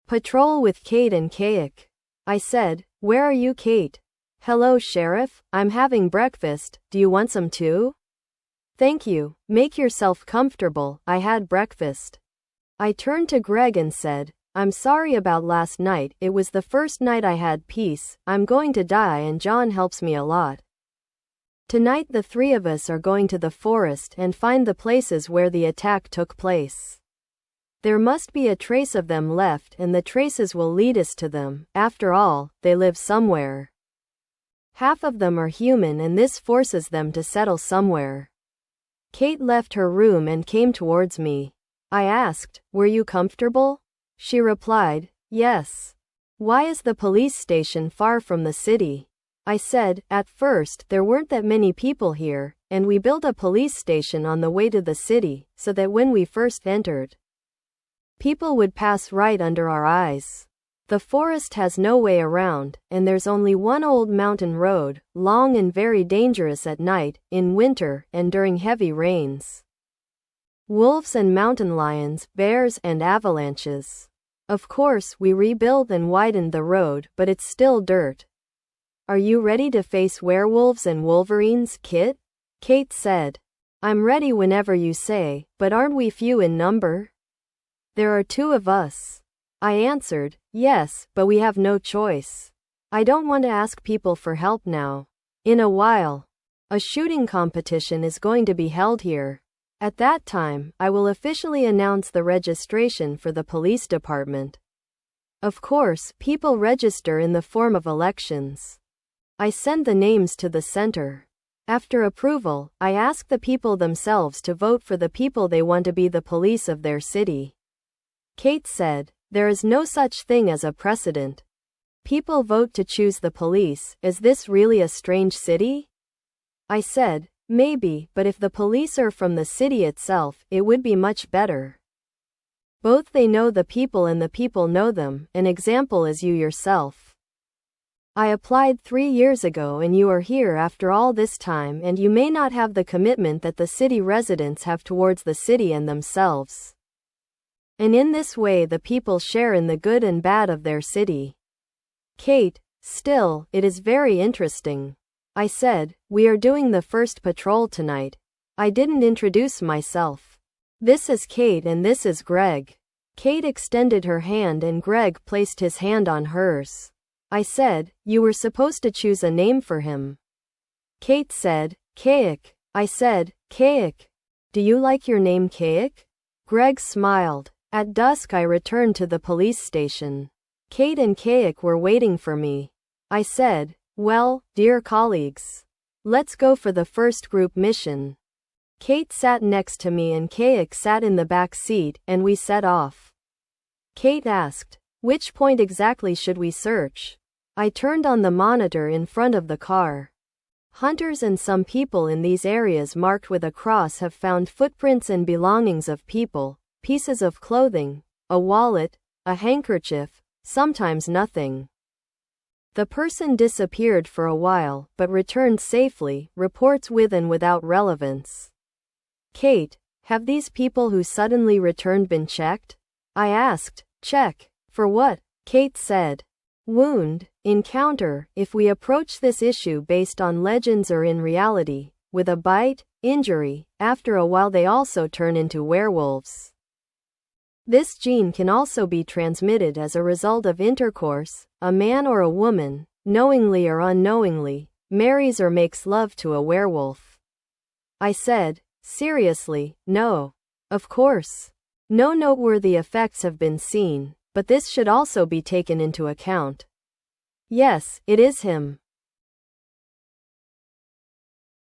Patrol with Kate and Kayuk. I said, "Where are you, Kate?" "Hello, Sheriff. I'm having breakfast. Do you want some too?" "Thank you. Make yourself comfortable. I had breakfast." I turned to Greg and said, "I'm sorry about last night. It was the first night I had peace. I'm going to die and John helps me a lot. Tonight the three of us are going to the forest and find the places where the attack took place. There must be a trace of them left and the traces will lead us to them. After all, they live somewhere. Half of them are human and this forces them to settle somewhere." Kate left her room and came towards me. I asked, "Were you comfortable?" She replied, "Yes." "Why is the police station far from the city?" I said, "At first, there weren't that many people here, and we built a police station on the way to the city, so that when we first entered, people would pass right under our eyes. The forest has no way around, and there's only one old mountain road, long and very dangerous at night, in winter, and during heavy rains. Wolves and mountain lions, bears, and avalanches. Of course, we rebuilt and widened the road, but it's still dirt. Are you ready to face werewolves and wolverines, Kit?" Kate said. "I'm ready whenever you say, but aren't we few in number?" "There are 2 of us." I answered, "Yes, but we have no choice. I don't want to ask people for help now. In a while, a shooting competition is going to be held here. At that time, I will officially announce the registration for the police department. Of course, people register in the form of elections. I send the names to the center. After approval, I ask the people themselves to vote for the people they want to be the police of their city." Kate said, "There is no such thing as a precedent. People vote to choose the police. Is this really a strange city?" I said, "Maybe, but if the police are from the city itself, it would be much better. Both they know the people and the people know them. An example is you yourself. I applied 3 years ago and you are here after all this time and you may not have the commitment that the city residents have towards the city and themselves. And in this way the people share in the good and bad of their city." Kate, "Still, it is very interesting." I said, "We are doing the first patrol tonight. I didn't introduce myself. This is Kate and this is Greg." Kate extended her hand and Greg placed his hand on hers. I said, "You were supposed to choose a name for him." Kate said, "Kayuk." I said, "Kayuk. Do you like your name Kayuk?" Greg smiled. At dusk I returned to the police station. Kate and Kayuk were waiting for me. I said, "Well, dear colleagues, let's go for the first group mission." Kate sat next to me and Kayuk sat in the back seat, and we set off. Kate asked, "Which point exactly should we search?" I turned on the monitor in front of the car. Hunters and some people in these areas marked with a cross have found footprints and belongings of people, pieces of clothing, a wallet, a handkerchief, sometimes nothing. The person disappeared for a while, but returned safely, reports with and without relevance. Kate, have these people who suddenly returned been checked? I asked. Check. For what? Kate said. Wound, encounter, if we approach this issue based on legends or in reality, with a bite, injury, after a while they also turn into werewolves. This gene can also be transmitted as a result of intercourse. A man or a woman, knowingly or unknowingly, marries or makes love to a werewolf. I said, seriously, no. Of course. No noteworthy effects have been seen, but this should also be taken into account. Yes, it is him.